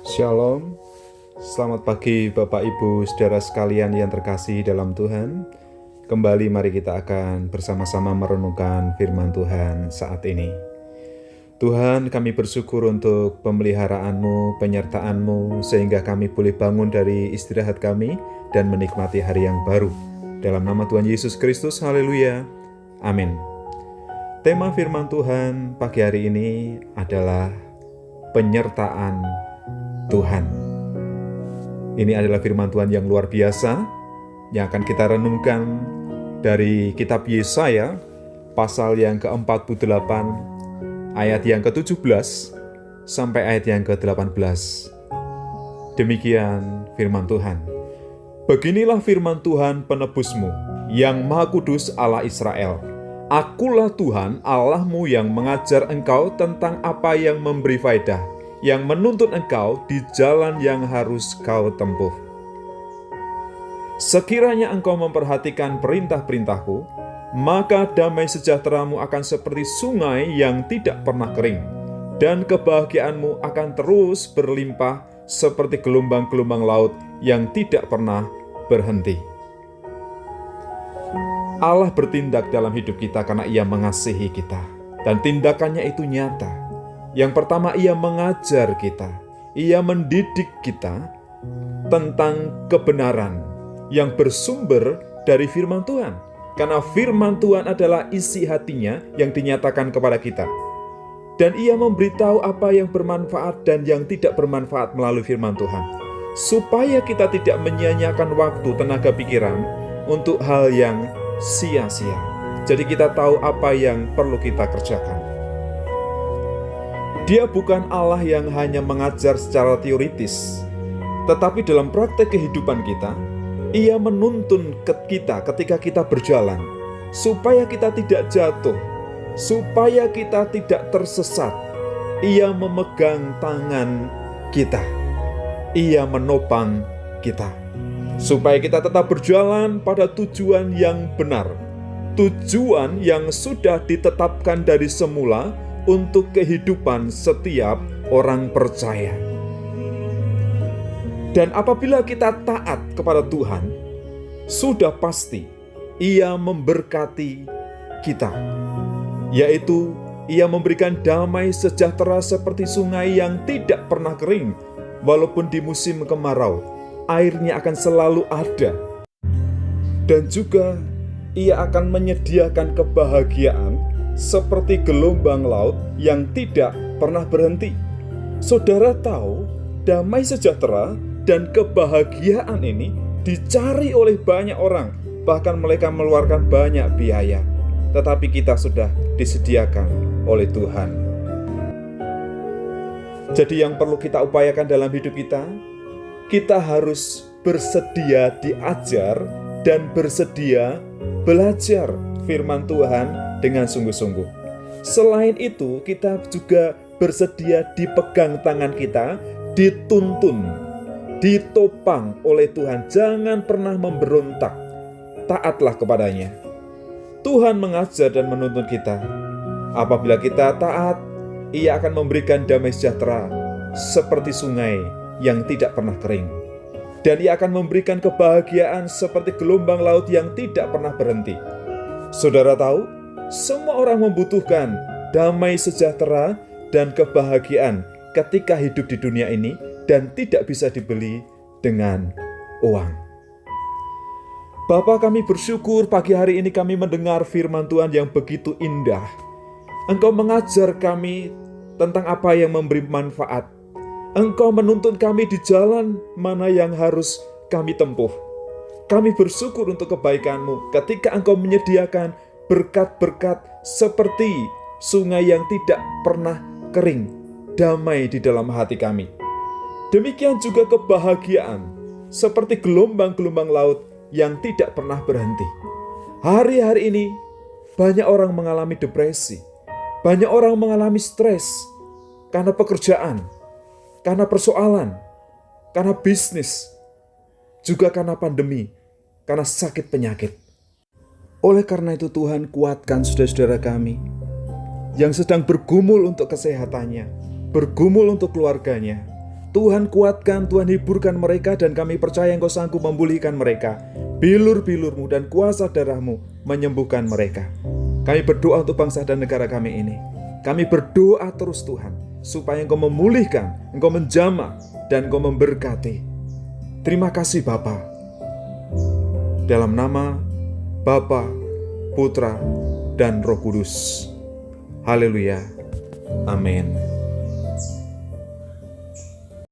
Shalom, selamat pagi Bapak Ibu Saudara sekalian yang terkasih dalam Tuhan. Kembali mari kita akan bersama-sama merenungkan firman Tuhan saat ini. Tuhan, kami bersyukur untuk pemeliharaan-Mu, penyertaan-Mu, sehingga kami boleh bangun dari istirahat kami dan menikmati hari yang baru. Dalam nama Tuhan Yesus Kristus, haleluya, amin. Tema firman Tuhan pagi hari ini adalah penyertaan Tuhan. Ini adalah firman Tuhan yang luar biasa yang akan kita renungkan dari kitab Yesaya pasal yang ke-48 ayat yang ke-17 sampai ayat yang ke-18. Demikian firman Tuhan. Beginilah firman Tuhan penebusmu, yang Maha Kudus Allah Israel. Akulah Tuhan Allahmu yang mengajar engkau tentang apa yang memberi faedah, yang menuntun engkau di jalan yang harus kau tempuh. Sekiranya engkau memperhatikan perintah-perintahku, maka damai sejahteramu akan seperti sungai yang tidak pernah kering, dan kebahagiaanmu akan terus berlimpah seperti gelombang-gelombang laut yang tidak pernah berhenti. Allah bertindak dalam hidup kita karena Ia mengasihi kita, dan tindakannya itu nyata. Yang pertama, Ia mengajar kita, Ia mendidik kita tentang kebenaran yang bersumber dari firman Tuhan. Karena firman Tuhan adalah isi hatinya yang dinyatakan kepada kita. Dan Ia memberitahu apa yang bermanfaat dan yang tidak bermanfaat melalui firman Tuhan. Supaya kita tidak menyia-nyiakan waktu, tenaga pikiran untuk hal yang sia-sia. Jadi kita tahu apa yang perlu kita kerjakan. Dia bukan Allah yang hanya mengajar secara teoritis, tetapi dalam praktek kehidupan kita, Ia menuntun kita ketika kita berjalan, supaya kita tidak jatuh, supaya kita tidak tersesat. Ia memegang tangan kita, Ia menopang kita, supaya kita tetap berjalan pada tujuan yang benar, tujuan yang sudah ditetapkan dari semula untuk kehidupan setiap orang percaya. Dan apabila kita taat kepada Tuhan, sudah pasti Ia memberkati kita, yaitu Ia memberikan damai sejahtera seperti sungai yang tidak pernah kering. Walaupun di musim kemarau, airnya akan selalu ada. Dan juga Ia akan menyediakan kebahagiaan seperti gelombang laut yang tidak pernah berhenti. Saudara tahu, damai sejahtera dan kebahagiaan ini dicari oleh banyak orang, bahkan mereka mengeluarkan banyak biaya. Tetapi kita sudah disediakan oleh Tuhan. Jadi yang perlu kita upayakan dalam hidup kita harus bersedia diajar dan bersedia belajar firman Tuhan dengan sungguh-sungguh. Selain itu, kita juga bersedia dipegang tangan kita, dituntun, ditopang oleh Tuhan. Jangan pernah memberontak, taatlah kepadanya. Tuhan mengajar dan menuntun kita. Apabila kita taat, Ia akan memberikan damai sejahtera seperti sungai yang tidak pernah kering. Dan Ia akan memberikan kebahagiaan seperti gelombang laut yang tidak pernah berhenti. Saudara tahu, semua orang membutuhkan damai sejahtera dan kebahagiaan ketika hidup di dunia ini, dan tidak bisa dibeli dengan uang. Bapa, kami bersyukur pagi hari ini kami mendengar firman Tuhan yang begitu indah. Engkau mengajar kami tentang apa yang memberi manfaat. Engkau menuntun kami di jalan mana yang harus kami tempuh. Kami bersyukur untuk kebaikan-Mu ketika Engkau menyediakan berkat-berkat seperti sungai yang tidak pernah kering, damai di dalam hati kami. Demikian juga kebahagiaan seperti gelombang-gelombang laut yang tidak pernah berhenti. Hari-hari ini banyak orang mengalami depresi, banyak orang mengalami stres karena pekerjaan, karena persoalan, karena bisnis, juga karena pandemi, karena sakit penyakit. Oleh karena itu Tuhan, kuatkan saudara-saudara kami yang sedang bergumul untuk kesehatannya. bergumul untuk keluarganya. Tuhan kuatkan, Tuhan hiburkan mereka, dan kami percaya Engkau sanggup memulihkan mereka. Bilur-bilur-Mu dan kuasa darah-Mu menyembuhkan mereka. Kami berdoa untuk bangsa dan negara kami ini. Kami berdoa terus Tuhan, supaya Engkau memulihkan, Engkau menjamah, dan Engkau memberkati. Terima kasih Bapa. Dalam nama Bapa, Putra, dan Roh Kudus. Haleluya. Amin.